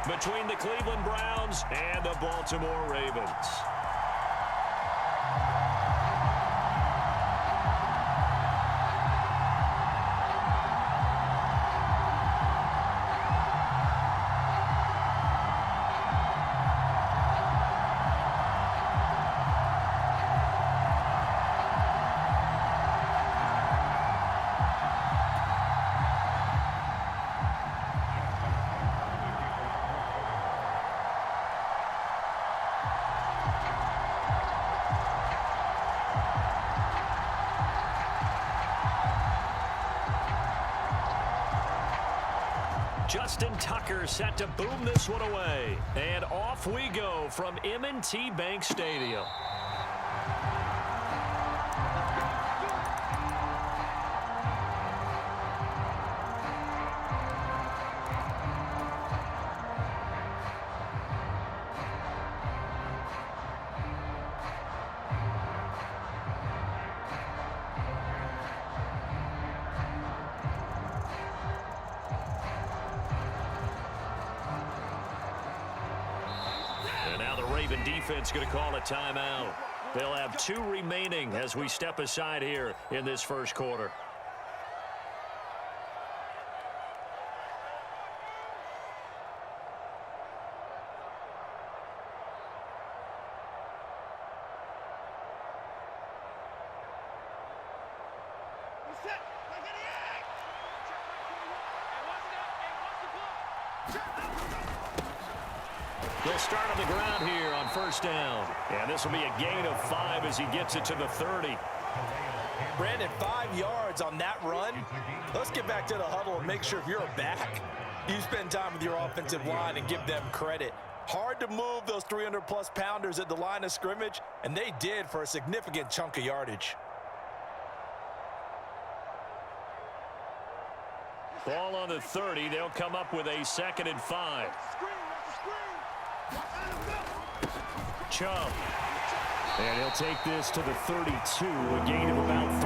between the Cleveland Browns and the Baltimore Ravens. Justin Tucker set to boom this one away. And off we go from M&T Bank Stadium. Defense going to call a timeout. They'll have 2 remaining as we step aside here in this first quarter. They'll start on the ground here on first down. And this will be a gain of 5 as he gets it to the 30. Brandon, 5 yards on that run. Let's get back to the huddle and make sure if you're a back, you spend time with your offensive line and give them credit. Hard to move those 300-plus pounders at the line of scrimmage, and they did for a significant chunk of yardage. Ball on the 30. They'll come up with a 2nd and 5. Chubb. And he'll take this to the 32, a gain of about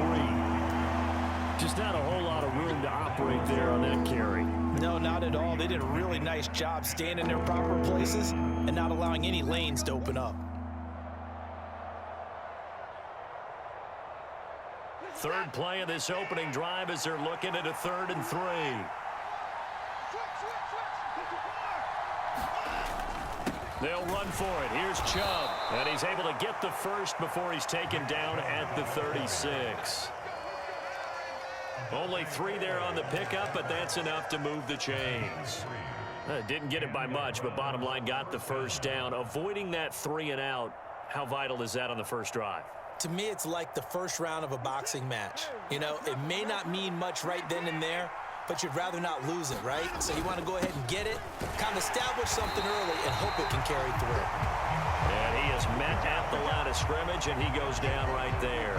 3. Just not a whole lot of room to operate there on that carry. No, not at all. They did a really nice job staying in their proper places and not allowing any lanes to open up. Third play of this opening drive as they're looking at a 3rd and 3. They'll run for it. Here's Chubb. And he's able to get the first before he's taken down at the 36. Only 3 there on the pickup, but that's enough to move the chains. Didn't get it by much, but bottom line got the first down. Avoiding that 3 and out, how vital is that on the first drive? To me, it's like the first round of a boxing match. You know, it may not mean much right then and there, but you'd rather not lose it, right? So you want to go ahead and get it, kind of establish something early, and hope it can carry through. And he is met at the line of scrimmage, and he goes down right there.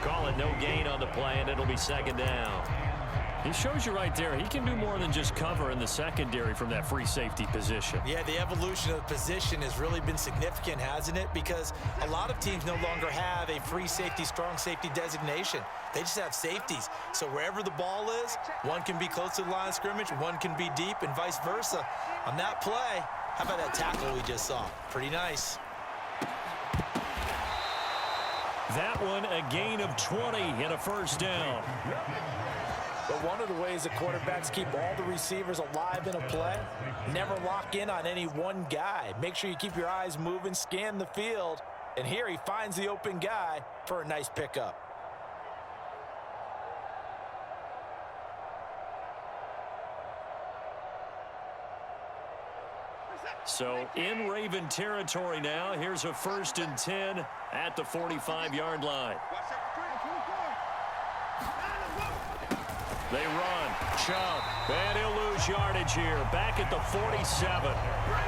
Call it no gain on the play, and it'll be 2nd down. He shows you right there, he can do more than just cover in the secondary from that free safety position. Yeah, the evolution of the position has really been significant, hasn't it? Because a lot of teams no longer have a free safety, strong safety designation. They just have safeties. So wherever the ball is, one can be close to the line of scrimmage, one can be deep, and vice versa. On that play, how about that tackle we just saw? Pretty nice. That one, a gain of 20 and a first down. But one of the ways the quarterbacks keep all the receivers alive in a play, never lock in on any one guy. Make sure you keep your eyes moving, scan the field, and here he finds the open guy for a nice pickup. So in Raven territory now, here's a 1st and 10 at the 45-yard line. They run. Chubb. And he'll lose yardage here. Back at the 47.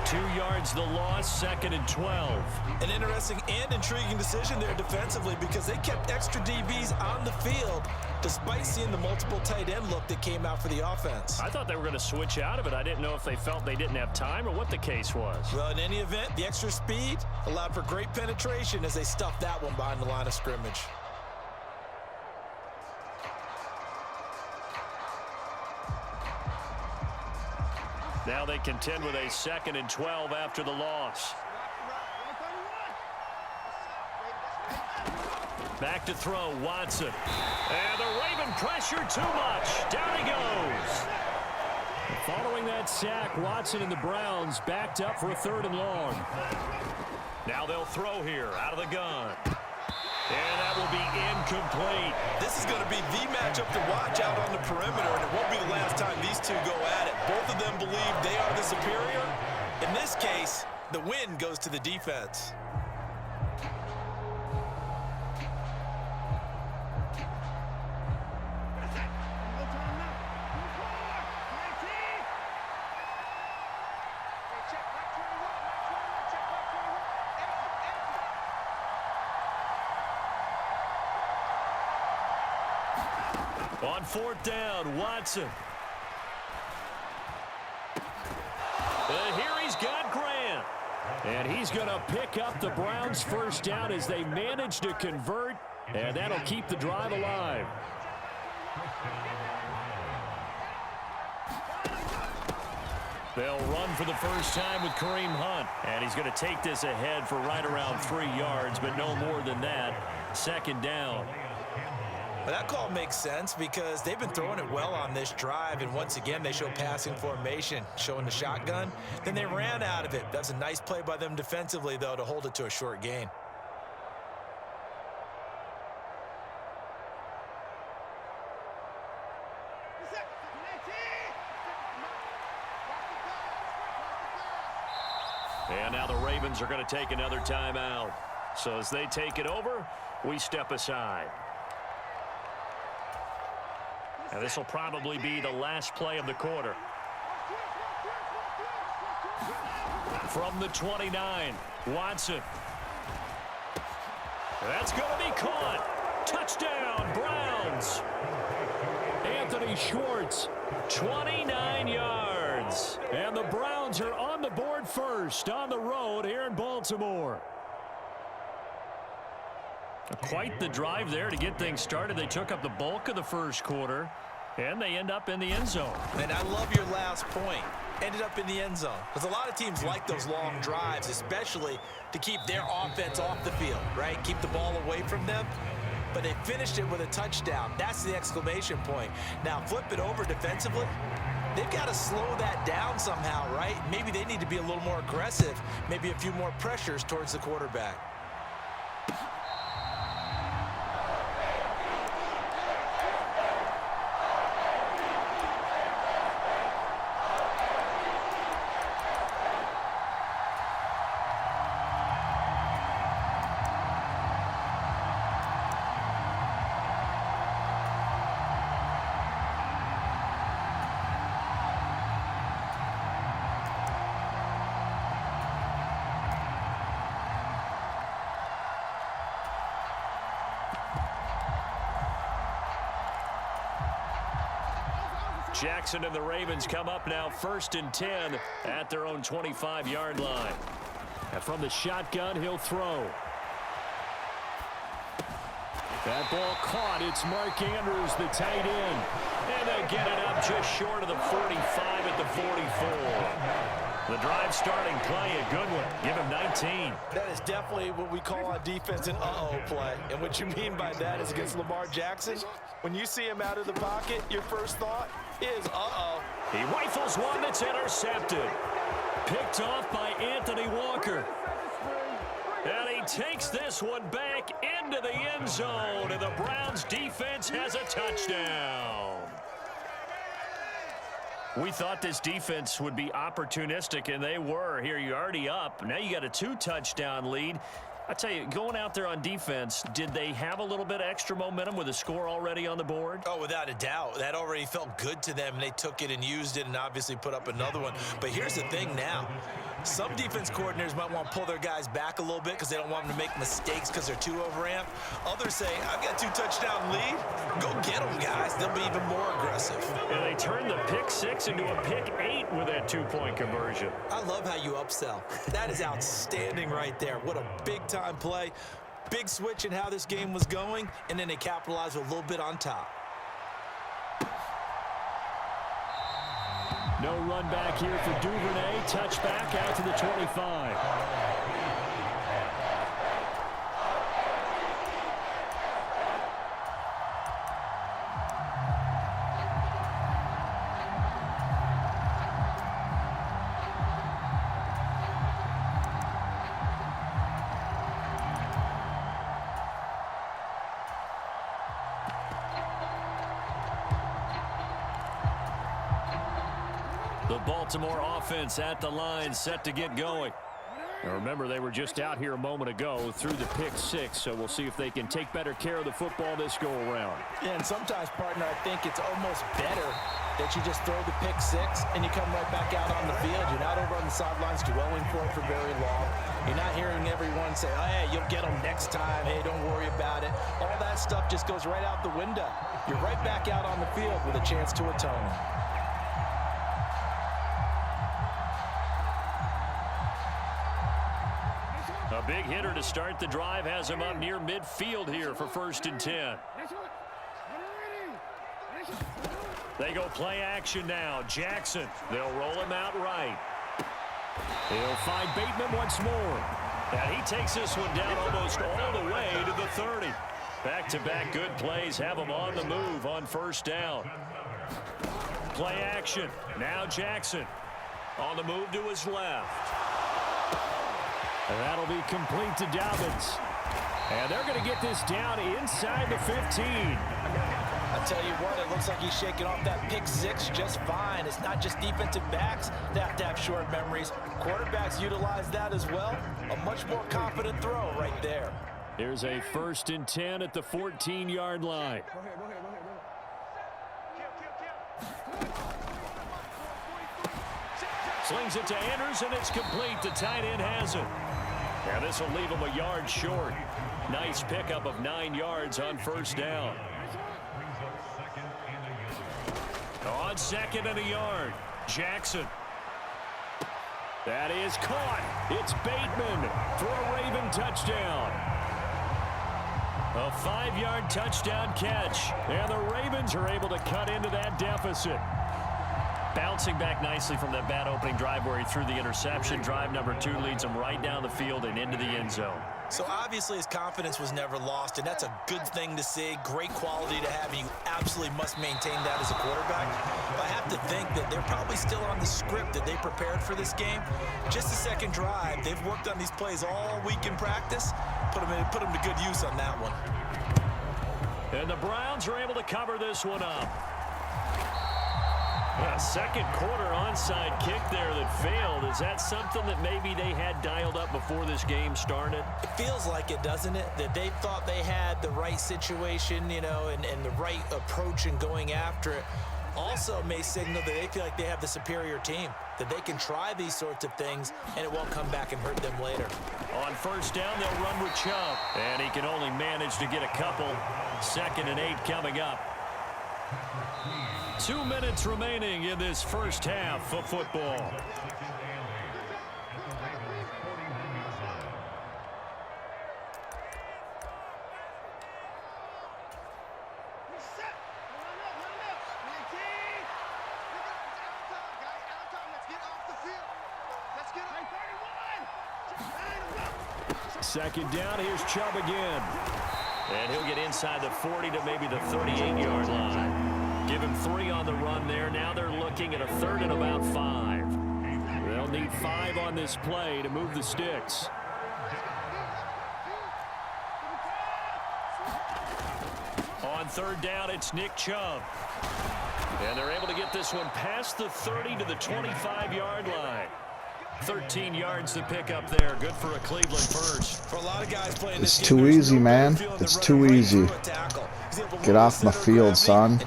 2 yards the loss, 2nd and 12. An interesting and intriguing decision there defensively because they kept extra DBs on the field despite seeing the multiple tight end look that came out for the offense. I thought they were going to switch out of it. I didn't know if they felt they didn't have time or what the case was. Well, in any event, the extra speed allowed for great penetration as they stuffed that one behind the line of scrimmage. Now they contend with a 2nd and 12 after the loss. Back to throw, Watson. And the Raven pressure too much. Down he goes. Following that sack, Watson and the Browns backed up for a 3rd and long. Now they'll throw here out of the gun. And that will be incomplete. This is going to be the matchup to watch out on the perimeter, and it won't be the last time these two go at it. Both of them believe they are the superior. In this case, the win goes to the defense. On 4th down, Watson. Here he's got Grant. And he's going to pick up the Browns' 1st down as they manage to convert. And that'll keep the drive alive. They'll run for the first time with Kareem Hunt. And he's going to take this ahead for right around 3 yards, but no more than that. 2nd down. Well, that call makes sense because they've been throwing it well on this drive, and once again they show passing formation, showing the shotgun. Then they ran out of it. That's a nice play by them defensively, though, to hold it to a short gain. And now the Ravens are going to take another timeout. So as they take it over, we step aside. And this will probably be the last play of the quarter. From the 29, Watson. That's going to be caught. Touchdown, Browns. Anthony Schwartz, 29 yards. And the Browns are on the board first on the road here in Baltimore. Quite the drive there to get things started. They took up the bulk of the first quarter, and they end up in the end zone. And I love your last point. Ended up in the end zone. Because a lot of teams like those long drives, especially to keep their offense off the field, right? Keep the ball away from them. But they finished it with a touchdown. That's the exclamation point. Now, flip it over defensively. They've got to slow that down somehow, right? Maybe they need to be a little more aggressive. Maybe a few more pressures towards the quarterback. Jackson and the Ravens come up now 1st and 10 at their own 25-yard line. And from the shotgun, he'll throw. That ball caught. It's Mark Andrews, the tight end. And they get it up just short of the 45 at the 44. The drive starting play, a good one. Give him 19. That is definitely what we call on defense an uh-oh play. And what you mean by that is against Lamar Jackson, when you see him out of the pocket, your first thought is uh-oh. He rifles one that's intercepted. Picked off by Anthony Walker. And he takes this one back into the end zone, and the Browns defense has a touchdown. We thought this defense would be opportunistic, and they were. Here, you're already up. Now you got a 2-touchdown lead. I tell you, going out there on defense, did they have a little bit of extra momentum with a score already on the board? Oh, without a doubt. That already felt good to them, and they took it and used it and obviously put up another one. But here's the thing now. Some defense coordinators might want to pull their guys back a little bit because they don't want them to make mistakes because they're too overamped. Others say, I've got a 2-touchdown lead. Go get them, guys. They'll be even more aggressive. And they turned the pick 6 into a pick 8 with that 2-point conversion. I love how you upsell. That is outstanding right there. What a big-time play. Big switch in how this game was going, and then they capitalized a little bit on top. No run back here for Duvernay. Touchback out to the 25. The Baltimore offense at the line, set to get going. Now remember, they were just out here a moment ago through the pick six, so we'll see if they can take better care of the football this go-around. Yeah, and sometimes, partner, I think it's almost better that you just throw the pick six and you come right back out on the field. You're not over on the sidelines dwelling for it for very long. You're not hearing everyone say, oh, hey, you'll get them next time. Hey, don't worry about it. All that stuff just goes right out the window. You're right back out on the field with a chance to atone. A big hitter to start the drive has him up near midfield here for 1st and 10. They go play action now. Jackson, they'll roll him out right. He'll find Bateman once more. And he takes this one down almost all the way to the 30. Back-to-back good plays have him on the move on 1st down. Play action. Now Jackson on the move to his left. And that'll be complete to Dobbins. And they're going to get this down inside the 15. I tell you what, it looks like he's shaking off that pick six just fine. It's not just defensive backs that have to have short memories. Quarterbacks utilize that as well. A much more confident throw right there. Here's a 1st and 10 at the 14-yard line. Slings it to Andrews, and it's complete. The tight end has it. And this will leave him a yard short. Nice pickup of 9 yards on 1st down. On 2nd and a yard, Jackson. That is caught. It's Bateman for a Raven touchdown. A 5-yard touchdown catch. And the Ravens are able to cut into that deficit. Bouncing back nicely from that bad opening drive where he threw the interception. Drive number 2 leads him right down the field and into the end zone. So obviously his confidence was never lost, and that's a good thing to see. Great quality to have. You absolutely must maintain that as a quarterback. But I have to think that they're probably still on the script that they prepared for this game. Just the second drive. They've worked on these plays all week in practice. Put them to good use on that one. And the Browns are able to cover this one up. A second quarter onside kick there that failed. Is that something that maybe they had dialed up before this game started? It feels like it, doesn't it? That they thought they had the right situation, you know, and the right approach in going after it. Also may signal that they feel like they have the superior team, that they can try these sorts of things and it won't come back and hurt them later. On 1st down, they'll run with Chubb, and he can only manage to get a couple. 2nd and 8 coming up. 2 minutes remaining in this first half of football. Second down, here's Chubb again. And he'll get inside the 40 to maybe the 38-yard line. Give him 3 on the run there. Now they're looking at a 3rd and about 5. They'll need 5 on this play to move the sticks. On 3rd down, it's Nick Chubb. And they're able to get this one past the 30 to the 25-yard line. 13 yards to pick up there. Good for a Cleveland first. For a lot of guys playing this game, it's too easy, man. It's too easy. Get off my field, son.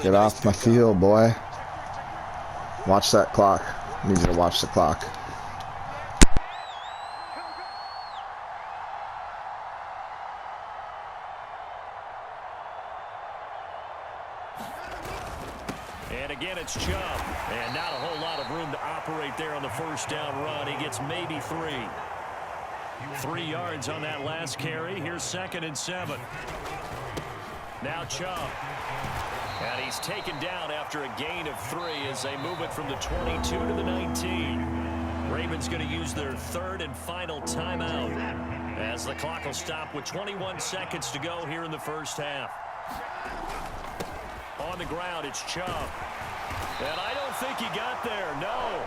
Get off my field, boy. Watch that clock. I need you to watch the clock. And again, it's Chubb. And not a whole lot of room to operate there on the 1st down run. He gets maybe 3. 3 yards on that last carry. Here's 2nd and 7. Now Chubb. And he's taken down after a gain of 3 as they move it from the 22 to the 19. Ravens going to use their third and final timeout as the clock will stop with 21 seconds to go here in the first half. On the ground, it's Chubb. And I don't think he got there, no.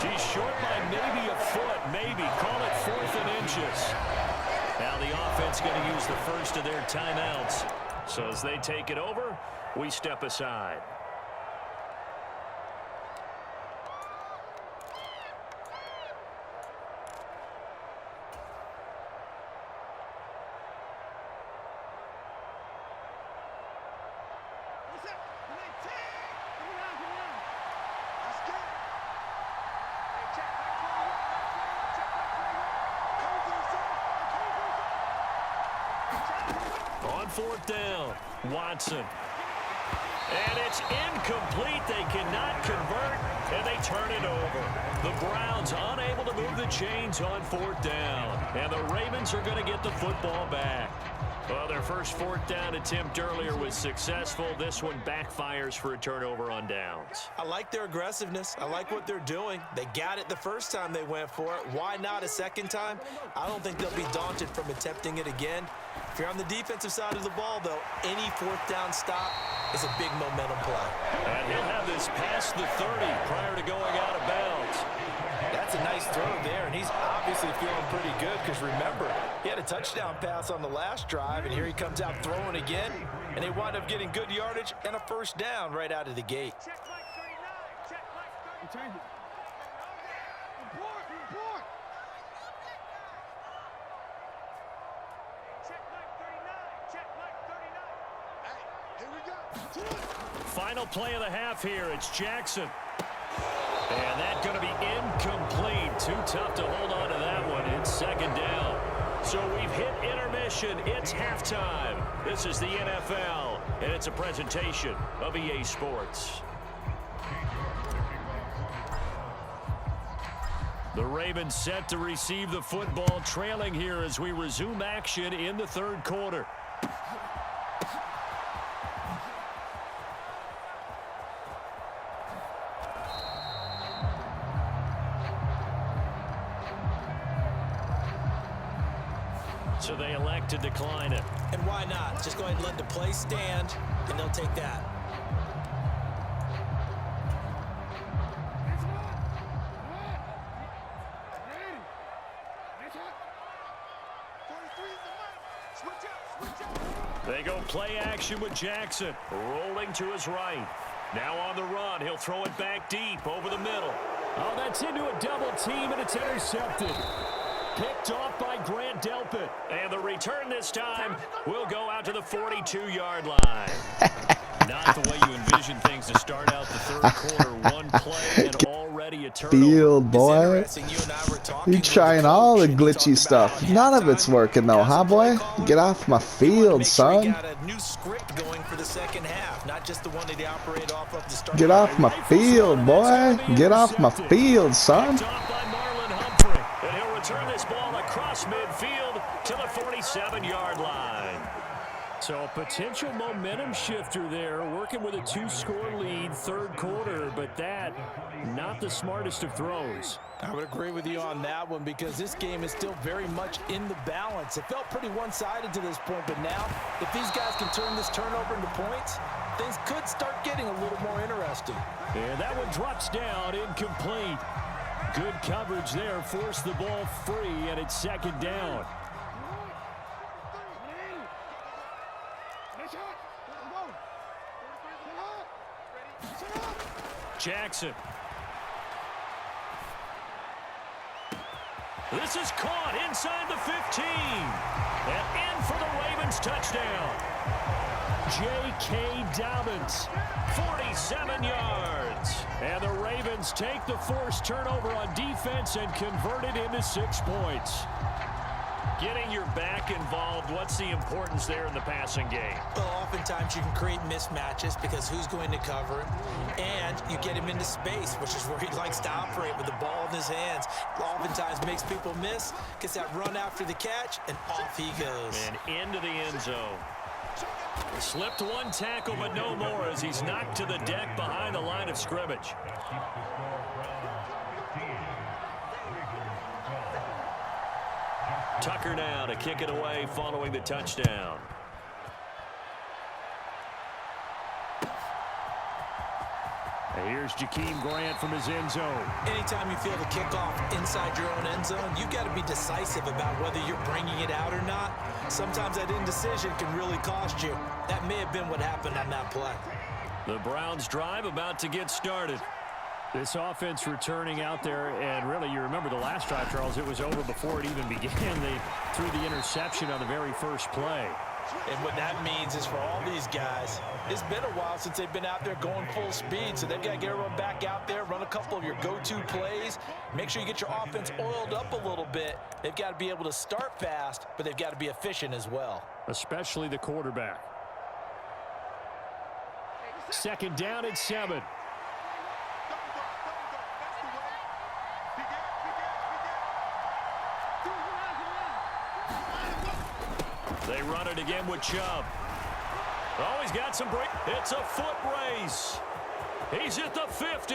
He's short by maybe a foot, maybe. Call it 4th and inches. Now the offense going to use the first of their timeouts. So as they take it over, we step aside. On 4th down, Watson. And it's incomplete. They cannot convert, and they turn it over. The Browns unable to move the chains on 4th down. And the Ravens are going to get the football back. Well, their first 4th down attempt earlier was successful. This one backfires for a turnover on downs. I like their aggressiveness. I like what they're doing. They got it the first time they went for it. Why not a second time? I don't think they'll be daunted from attempting it again. If you're on the defensive side of the ball, though, any 4th down stop is a big momentum play. And he'll have this past the 30 prior to going out of bounds. That's a nice throw there, and he's obviously feeling pretty good because, remember, he had a touchdown pass on the last drive, and here he comes out throwing again, and they wind up getting good yardage and a first down right out of the gate. Check Mike 39. Check Mike 39. Report. Check Mike 39. Check Mike 39. Hey, here we go. Final play of the half here. It's Jackson. And that's going to be incomplete. Too tough to hold on to that one. It's 2nd down. So we've hit intermission. It's halftime. This is the NFL, and it's a presentation of EA Sports. The Ravens set to receive the football, trailing here as we resume action in the 3rd quarter. So they elect to decline it. And why not? Just go ahead and let the play stand, and they'll take that. They go play action with Jackson, rolling to his right. Now on the run, he'll throw it back deep over the middle. Oh, that's into a double team, and it's intercepted. Picked off by Grant Delpit. And the return this time will go out to the 42-yard line. Not the way you envision things to start out the 3rd quarter. One play and already a turnover. Field, boy. You trying all the glitchy stuff. None of it's working, though, huh, boy? Get off my field, son. Get off my field, boy. Get off my field, son. Turn this ball across midfield to the 47-yard line. So a potential momentum shifter there, working with a 2-score lead, 3rd quarter, but that, not the smartest of throws. I would agree with you on that one because this game is still very much in the balance. It felt pretty one-sided to this point, but now, if these guys can turn this turnover into points, things could start getting a little more interesting. And that one drops down, incomplete. Good coverage there, forced the ball free, and it's 2nd down. Jackson. This is caught inside the 15. And in for the Ravens touchdown. J.K. Dobbins, 47 yards. And the Ravens take the forced turnover on defense and convert it into 6 points. Getting your back involved, what's the importance there in the passing game? Well, oftentimes you can create mismatches because who's going to cover him, and you get him into space, which is where he likes to operate with the ball in his hands. Oftentimes makes people miss, gets that run after the catch, and off he goes. And into the end zone. Slipped one tackle, but no more as he's knocked to the deck behind the line of scrimmage. Tucker now to kick it away following the touchdown. And here's Jakeem Grant from his end zone. Anytime you feel the kickoff inside your own end zone, you've got to be decisive about whether you're bringing it out or not. Sometimes that indecision can really cost you. That may have been what happened on that play. The Browns drive about to get started. This offense returning out there, and really, you remember the last drive, Charles, it was over before it even began. They threw the interception on the very first play. And what that means is for all these guys, it's been a while since they've been out there going full speed, so they've got to get everyone back out there, run a couple of your go-to plays, make sure you get your offense oiled up a little bit. They've got to be able to start fast, but they've got to be efficient as well. Especially the quarterback. Second down and 7. They run it again with Chubb. Oh, he's got some break. It's a foot race. He's at the 50,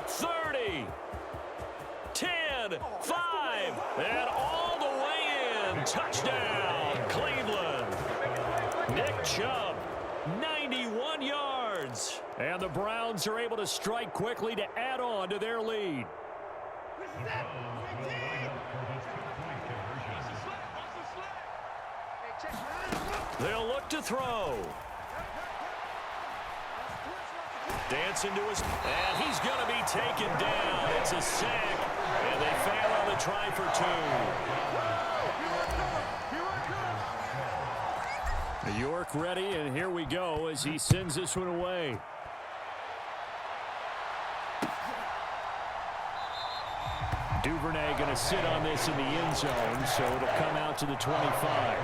30, 10, 5, and all the way in. Touchdown, Cleveland. Nick Chubb, 91 yards. And the Browns are able to strike quickly to add on to their lead. They'll look to throw. Dancing to his, and he's going to be taken down. It's a sack, and they fail on the try for 2. York ready, and here we go as he sends this one away. Duvernay going to sit on this in the end zone, so it'll come out to the 25.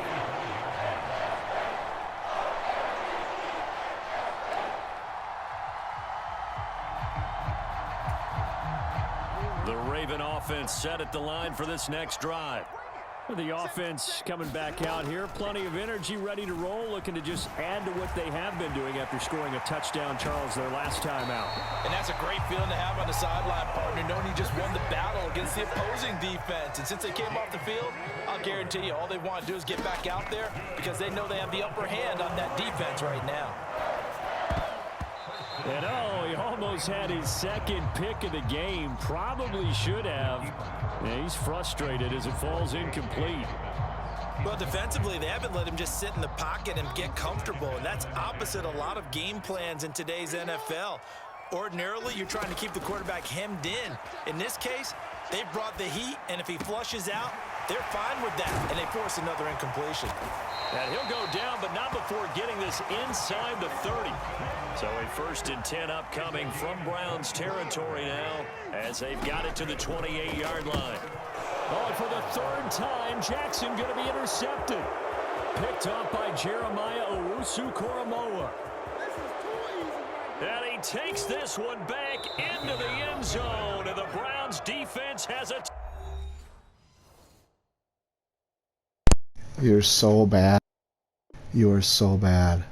The Raven offense set at the line for this next drive. The offense coming back out here. Plenty of energy, ready to roll, looking to just add to what they have been doing after scoring a touchdown, Charles, their last time out. And that's a great feeling to have on the sideline, partner, knowing you just won the battle against the opposing defense. And since they came off the field, I'll guarantee you all they want to do is get back out there because they know they have the upper hand on that defense right now. And oh, he almost had his second pick of the game. Probably should have. Yeah, he's frustrated as it falls incomplete. Well, defensively, they haven't let him just sit in the pocket and get comfortable, and that's opposite a lot of game plans in today's NFL. Ordinarily, you're trying to keep the quarterback hemmed in. In this case, they've brought the heat, and if he flushes out, they're fine with that, and they force another incompletion. And he'll go down, but not before getting this inside the 30. So a 1st and 10 upcoming from Browns territory now as they've got it to the 28-yard line. Oh, and for the 3rd time, Jackson going to be intercepted. Picked off by Jeremiah Owusu-Koramoah. And he takes this one back into the end zone, and the Browns defense has it. You're so bad. You are so bad.